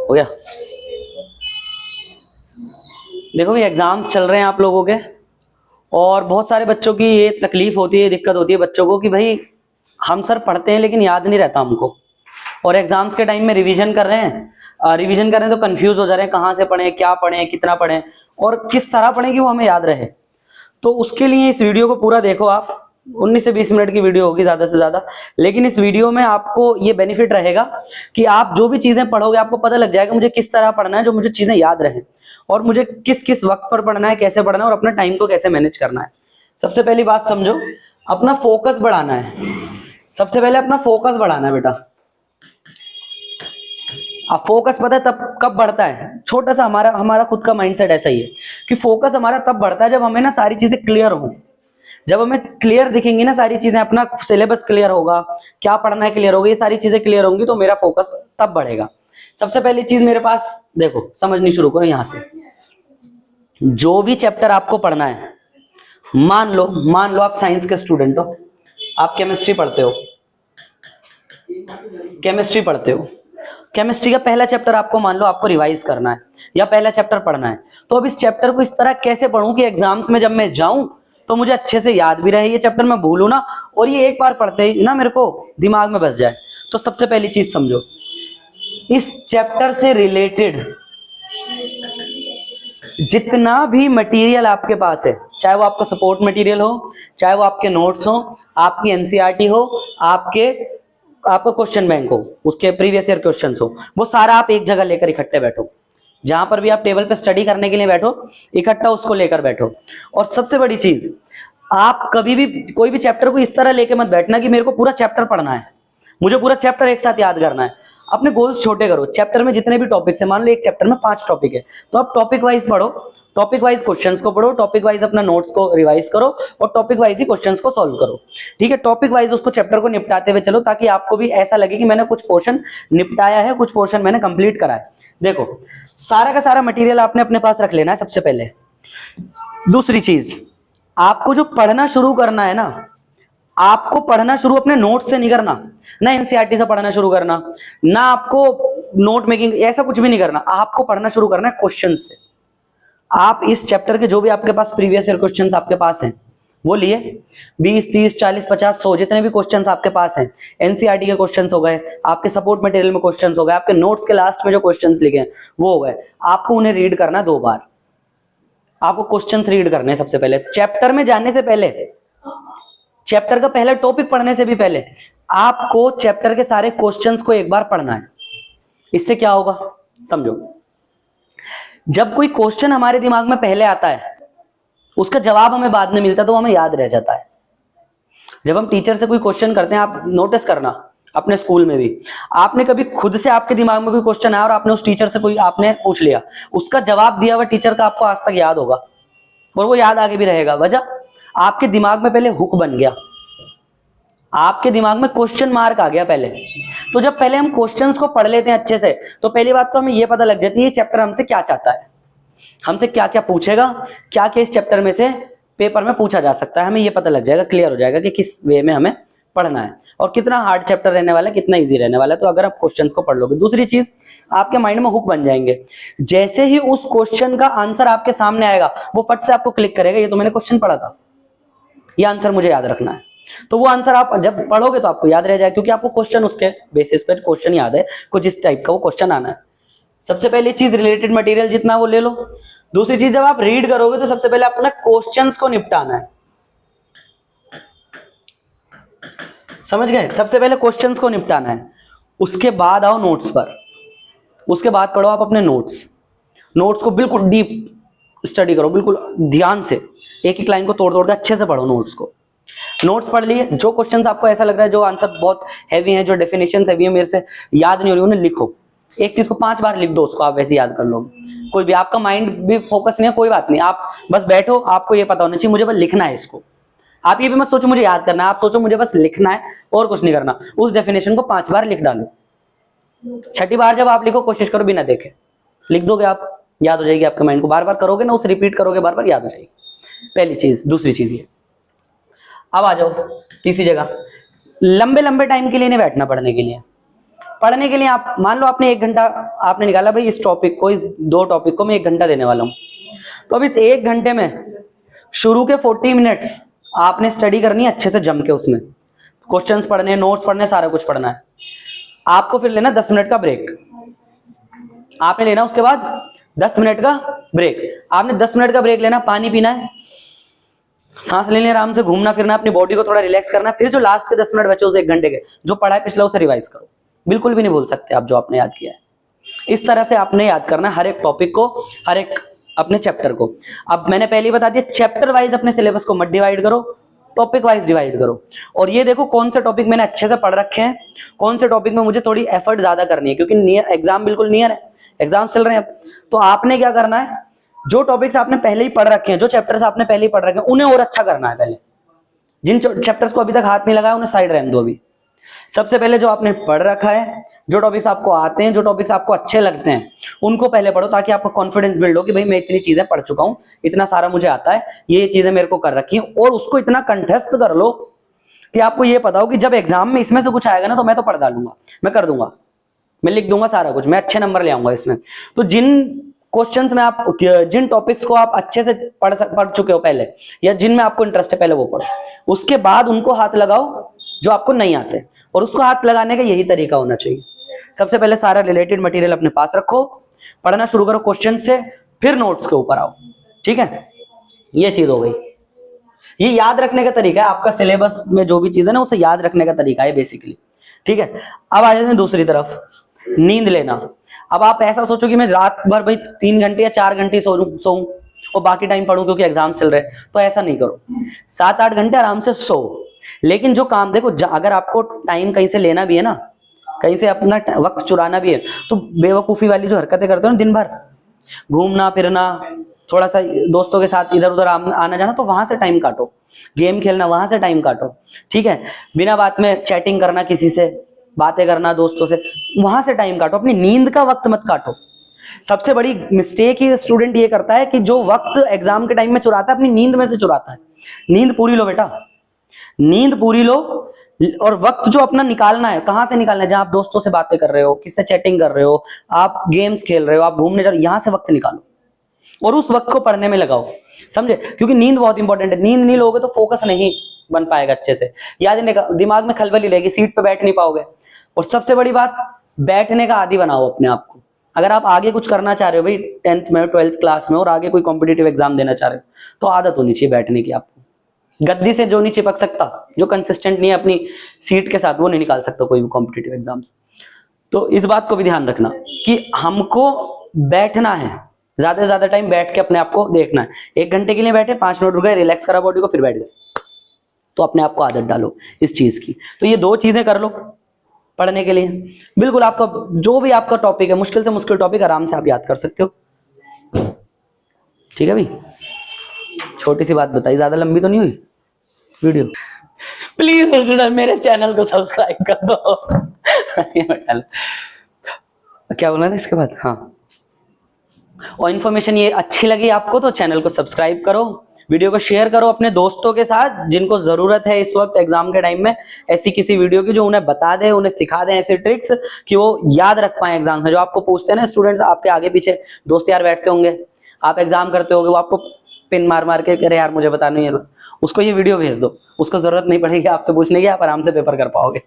हो गया। देखो ये एग्जाम्स चल रहे हैं आप लोगों के, और बहुत सारे बच्चों की ये तकलीफ होती है, दिक्कत होती है बच्चों को कि भाई हम सर पढ़ते हैं लेकिन याद नहीं रहता हमको, और एग्जाम्स के टाइम में रिवीजन कर रहे हैं तो कंफ्यूज हो जा रहे हैं, कहाँ से पढ़ें, क्या पढ़ें, कितना पढ़ें और किस तरह पढ़ें कि वो हमें याद रहे। तो उसके लिए इस वीडियो को पूरा देखो आप, 19 से 20 मिनट की वीडियो होगी ज्यादा से ज्यादा, लेकिन इस वीडियो में आपको ये बेनिफिट रहेगा कि आप जो भी चीजें पढ़ोगे आपको पता लग जाएगा मुझे किस तरह पढ़ना है जो मुझे चीजें याद रहें, और मुझे किस किस वक्त पर पढ़ना है, कैसे पढ़ना है और अपने टाइम को कैसे मैनेज करना है। सबसे पहली बात समझो, अपना फोकस बढ़ाना है। सबसे पहले अपना फोकस बढ़ाना है बेटा। अब फोकस पता है तब कब बढ़ता है, छोटा सा हमारा खुद का माइंडसेट ऐसा ही है कि फोकस हमारा तब बढ़ता है जब हमें ना सारी चीजें क्लियर हो, जब हमें क्लियर दिखेंगी ना सारी चीजें, अपना सिलेबस क्लियर होगा, क्या पढ़ना है क्लियर होगा, ये सारी चीजें क्लियर होंगी तो मेरा फोकस तब बढ़ेगा। सबसे पहली चीज मेरे पास देखो, समझनी शुरू करो यहां से। जो भी चैप्टर आपको पढ़ना है, मान लो आप साइंस के स्टूडेंट हो, आप केमिस्ट्री पढ़ते हो, केमिस्ट्री का पहला चैप्टर आपको मान लो आपको रिवाइज करना है या पहला चैप्टर पढ़ना है, तो अब इस चैप्टर को इस तरह कैसे पढ़ूं कि एग्जाम्स में जब मैं जाऊं तो मुझे अच्छे से याद भी रहे, ये चैप्टर मैं भूलूं ना और ये एक बार पढ़ते ही ना मेरे को दिमाग में बस जाए। तो सबसे पहली चीज समझो, इस चैप्टर से रिलेटेड जितना भी मटेरियल आपके पास है, चाहे वो आपका सपोर्ट मटेरियल हो, चाहे वो आपके नोट्स हो, आपकी एनसीईआरटी हो, आपका क्वेश्चन बैंक हो, उसके प्रीवियस ईयर क्वेश्चंस हो, वो सारा आप एक जगह लेकर इकट्ठे बैठो। जहां पर भी आप टेबल पे स्टडी करने के लिए बैठो, इकट्ठा उसको लेकर बैठो। और सबसे बड़ी चीज, आप कभी भी कोई भी चैप्टर को इस तरह लेके मत बैठना कि मेरे को पूरा चैप्टर पढ़ना है, मुझे पूरा चैप्टर एक साथ याद करना है। अपने गोल्स छोटे करो। चैप्टर में जितने भी टॉपिक्स है, मान लो एक चैप्टर में 5 टॉपिक है, तो आप टॉपिक वाइज पढ़ो, टॉपिक वाइज क्वेश्चंस को पढ़ो, टॉपिक वाइज अपना नोट्स को रिवाइज करो और टॉपिक वाइज ही क्वेश्चंस को सॉल्व करो। ठीक है, टॉपिक वाइज उसको चैप्टर को निपटाते हुए चलो, ताकि आपको भी ऐसा लगे कि मैंने कुछ पोर्शन निपटाया है, कुछ पोर्शन मैंने कंप्लीट करा है। देखो, सारा का सारा मटेरियल आपने अपने पास रख लेना है सबसे पहले। दूसरी चीज, आपको जो पढ़ना शुरू करना है ना, आपको पढ़ना शुरू अपने नोट से नहीं करना, ना एनसीईआरटी से पढ़ना शुरू करना, ना आपको नोट मेकिंग, ऐसा कुछ भी नहीं करना। आपको पढ़ना शुरू करना है क्वेश्चन से। आप इस चैप्टर के जो भी आपके पास प्रीवियस ईयर क्वेश्चंस आपके पास हैं वो लिए, 20, 30, 40, 50, 100 जितने भी क्वेश्चंस आपके पास हैं, एनसीईआरटी के क्वेश्चंस हो गए, आपके सपोर्ट मटेरियल में क्वेश्चंस हो गए, आपके नोट्स के लास्ट में जो क्वेश्चंस लिखे हैं वो हो गए, आपको उन्हें रीड करना 2 बार। आपको क्वेश्चंस रीड करने हैं सबसे पहले। चैप्टर में जाने से पहले, चैप्टर का पहला टॉपिक पढ़ने से भी पहले आपको चैप्टर के सारे क्वेश्चंस को एक बार पढ़ना है। इससे क्या होगा समझो, जब कोई क्वेश्चन हमारे दिमाग में पहले आता है, उसका जवाब हमें बाद में मिलता है तो हमें याद रह जाता है। जब हम टीचर से कोई क्वेश्चन करते हैं, आप नोटिस करना अपने स्कूल में भी, आपने कभी खुद से आपके दिमाग में कोई क्वेश्चन आया और आपने उस टीचर से कोई आपने पूछ लिया, उसका जवाब दिया हुआ टीचर का आपको आज तक याद होगा और वो याद आगे भी रहेगा। वजह, आपके दिमाग में पहले हुक बन गया, आपके दिमाग में क्वेश्चन मार्क आ गया पहले। तो जब पहले हम क्वेश्चंस को पढ़ लेते हैं अच्छे से, तो पहली बात तो हमें ये पता लग जाती है चैप्टर हमसे क्या चाहता है, हमसे क्या क्या पूछेगा, क्या क्या इस चैप्टर में से पेपर में पूछा जा सकता है। हमें ये पता लग जाएगा, क्लियर हो जाएगा कि किस वे में हमें पढ़ना है और कितना हार्ड चैप्टर रहने वाला है, कितना इजी रहने वाला है। तो अगर आप क्वेश्चंस को पढ़ लोगे, दूसरी चीज, आपके माइंड में हुक बन जाएंगे। जैसे ही उस क्वेश्चन का आंसर आपके सामने आएगा, वो फट से आपको क्लिक करेगा, ये तो मैंने क्वेश्चन पढ़ा था, ये आंसर मुझे याद रखना है। तो वो आंसर आप जब पढ़ोगे तो आपको याद रह जाएगा, क्योंकि आपको क्वेश्चन उसके बेसिस पे क्वेश्चन याद है, कुछ इस टाइप का वो क्वेश्चन आना है। सबसे पहली चीज, रिलेटेड मटेरियल जितना वो ले लो। दूसरी चीज, जब आप रीड करोगे तो सबसे पहले अपना क्वेश्चंस को निपटाना है, समझ गए? सबसे पहले क्वेश्चंस को निपटाना है, उसके बाद आओ नोट्स पर, उसके बाद पढ़ो आप अपने नोट्स को बिल्कुल डीप स्टडी करो, बिल्कुल ध्यान से, एक एक लाइन को तोड़ तोड़ के अच्छे से पढ़ो नोट्स को। नोट्स पढ़ लिए, जो क्वेश्चंस आपको ऐसा लग रहा है जो आंसर बहुत हैवी है, जो डेफिनेशंस हैवी है, मेरे से याद नहीं हो रही, उन्हें लिखो। एक चीज को 5 बार लिख दो, उसको आप वैसे याद कर लोगे। कोई भी, आपका माइंड भी फोकस नहीं है, कोई बात नहीं, आप बस बैठो, आपको ये पता होना चाहिए मुझे बस लिखना है इसको। आप ये भी मत सोचो मुझे याद करना है, आप सोचो मुझे बस लिखना है और कुछ नहीं करना। उस डेफिनेशन को 5 बार लिख डालो। छठी बार जब आप लिखो, कोशिश करो बिना देखे, लिख दोगे आप, याद हो जाएगी आपके माइंड को। बार बार करोगे ना, उसे रिपीट करोगे बार बार, याद हो जाएगी। पहली चीज। दूसरी चीज ये, अब आ जाओ तीसरी जगह, लंबे लंबे टाइम के लिए नहीं बैठना पढ़ने के लिए। पढ़ने के लिए आप मान लो आपने 1 घंटा आपने निकाला, भाई इस टॉपिक को, इस 2 टॉपिक को मैं 1 घंटा देने वाला हूं, तो अब इस 1 घंटे में शुरू के 40 मिनट्स आपने स्टडी करनी है अच्छे से जम के, उसमें क्वेश्चंस पढ़ने, नोट्स पढ़ने, सारा कुछ पढ़ना है। आपको फिर लेना 10 मिनट का ब्रेक, आपने लेना उसके बाद 10 मिनट का ब्रेक। आपने 10 मिनट का ब्रेक लेना, पानी पीना है, सांस लेने, आराम से घूमना फिरना, अपनी बॉडी को थोड़ा रिलैक्स करना, फिर जो लास्ट के 10 मिनट बचे उस 1 घंटे के जो पढ़ा है पिछला उसे रिवाइज करो। बिल्कुल भी नहीं भूल सकते आप जो आपने याद किया है। इस तरह से आपने याद करना है हर एक टॉपिक को, हर एक अपने चैप्टर को। अब मैंने पहले ही बता दिया, चैप्टर वाइज अपने सिलेबस को मत डिवाइड करो, टॉपिक वाइज डिवाइड करो। और ये देखो कौन से टॉपिक मैंने अच्छे से पढ़ रखे हैं, कौन से टॉपिक में मुझे थोड़ी एफर्ट ज्यादा करनी है, क्योंकि एग्जाम बिल्कुल नियर है, एग्जाम चल रहे हैं अब। तो आपने क्या करना है, जो टॉपिक्स आपने पहले ही पढ़ रखे हैं, जो चैप्टर्स आपने पहले ही पढ़ रखे हैं, उन्हें और अच्छा करना है। पहले जिन चैप्टर्स को अभी तक हाथ नहीं लगाया उन्हें साइड रहने दो। अभी सबसे पहले जो आपने पढ़ रखा है, जो टॉपिक्स आपको आते हैं, जो टॉपिक्स आपको अच्छे लगते हैं, उनको पहले पढ़ो, ताकि आपको कॉन्फिडेंस बिल्ड हो कि भाई मैं इतनी चीजें पढ़ चुका हूं, इतना सारा मुझे आता है, ये चीजें मेरे को कर रखी हैं। और उसको इतना कंठस्थ कर लो कि आपको ये पता हो कि जब एग्जाम में इसमें से कुछ आएगा ना तो मैं तो पढ़ डालूंगा, मैं कर दूंगा, मैं लिख दूंगा सारा कुछ, मैं अच्छे नंबर ले आऊंगा इसमें। तो जिन क्वेश्चंस में आप, जिन टॉपिक्स को आप अच्छे से पढ़ चुके हो पहले, या जिनमें आपको इंटरेस्ट है, पहले वो पढ़ो, उसके बाद उनको हाथ लगाओ जो आपको नहीं आते। और उसको हाथ लगाने का यही तरीका होना चाहिए, सबसे पहले सारा रिलेटेड मटेरियल अपने पास रखो, पढ़ना शुरू करो क्वेश्चन से, फिर नोट्स के ऊपर आओ। ठीक है, ये चीज हो गई। ये याद रखने का तरीका है, आपका सिलेबस में जो भी चीज है ना उसे याद रखने का तरीका है बेसिकली। ठीक है, अब आ जाते हैं दूसरी तरफ, नींद लेना। अब आप ऐसा सोचो कि मैं रात भर भाई 3 घंटे या 4 घंटे सोऊं और बाकी टाइम पढ़ूं क्योंकि एग्जाम चल रहे हैं, तो ऐसा नहीं करो। 7-8 घंटे आराम से सो। लेकिन जो काम देखो, अगर आपको टाइम कहीं से लेना भी है ना, कहीं से अपना वक्त चुराना भी है, तो बेवकूफी वाली जो हरकतें करते हो ना दिन भर, घूमना फिरना, थोड़ा सा दोस्तों के साथ इधर उधर आना जाना, तो वहां से टाइम काटो। गेम खेलना, वहां से टाइम काटो। ठीक है, बिना बात में चैटिंग करना, किसी से बातें करना दोस्तों से, वहां से टाइम काटो। अपनी नींद का वक्त मत काटो। सबसे बड़ी मिस्टेक ही स्टूडेंट ये करता है कि जो वक्त एग्जाम के टाइम में चुराता है, अपनी नींद में से चुराता है। नींद पूरी लो बेटा, नींद पूरी लो। और वक्त जो अपना निकालना है, कहां से निकालना है? जहां आप दोस्तों से बातें कर रहे हो, किससे चैटिंग कर रहे हो, आप गेम्स खेल रहे हो, आप घूमने जा रहे हो, यहां से वक्त निकालो और उस वक्त को पढ़ने में लगाओ। समझे? क्योंकि नींद बहुत इंपॉर्टेंट है। नींद नहीं लोगे तो फोकस नहीं बन पाएगा अच्छे से, याद नहीं, दिमाग में खलबली रहेगी, सीट पे बैठ नहीं पाओगे। और सबसे बड़ी बात, बैठने का आदी बनाओ अपने आप को। अगर आप आगे कुछ करना चाह रहे हो भाई 10th में 12th क्लास में, और आगे कोई कॉम्पिटिटिव एग्जाम देना चाह रहे हो, तो आदत होनी चाहिए बैठने की आपको। गद्दी से जो नहीं चिपक सकता, जो कंसिस्टेंट नहीं है अपनी सीट के साथ, वो नहीं निकाल सकता कोई भी कॉम्पिटिटिव एग्जाम्स। तो इस बात को भी ध्यान रखना कि हमको बैठना है, ज्यादा से ज्यादा टाइम बैठ के अपने आप को देखना है। 1 घंटे के लिए बैठे, 5 मिनट रुक गए, रिलैक्स करा बॉडी को, फिर बैठ गए, तो अपने आप को आदत डालो इस चीज की। तो ये 2 चीजें कर लो पढ़ने के लिए। बिल्कुल आपका जो भी आपका टॉपिक है, मुश्किल से मुश्किल टॉपिक आराम से आप याद कर सकते हो। ठीक है भाई, छोटी सी बात बताई, ज्यादा लंबी तो नहीं हुई वीडियो? प्लीज स्टूडेंट मेरे चैनल को सब्सक्राइब कर दो। क्या बोलना था इसके बाद? हाँ, और इन्फॉर्मेशन ये अच्छी लगी आपको तो चैनल को सब्सक्राइब करो, वीडियो को शेयर करो अपने दोस्तों के साथ जिनको जरूरत है इस वक्त एग्जाम के टाइम में ऐसी किसी वीडियो की, जो उन्हें बता दे, उन्हें सिखा दे ऐसे ट्रिक्स कि वो याद रख पाए एग्जाम में। जो आपको पूछते हैं ना स्टूडेंट्स, आपके आगे पीछे दोस्त यार बैठते होंगे, आप एग्जाम करते होंगे, वो आपको पिन मार मार के कह रहे यार मुझे बताना है, उसको ये वीडियो भेज दो, उसको जरूरत नहीं पड़ेगी आपसे पूछने की, आप आराम से पेपर कर पाओगे।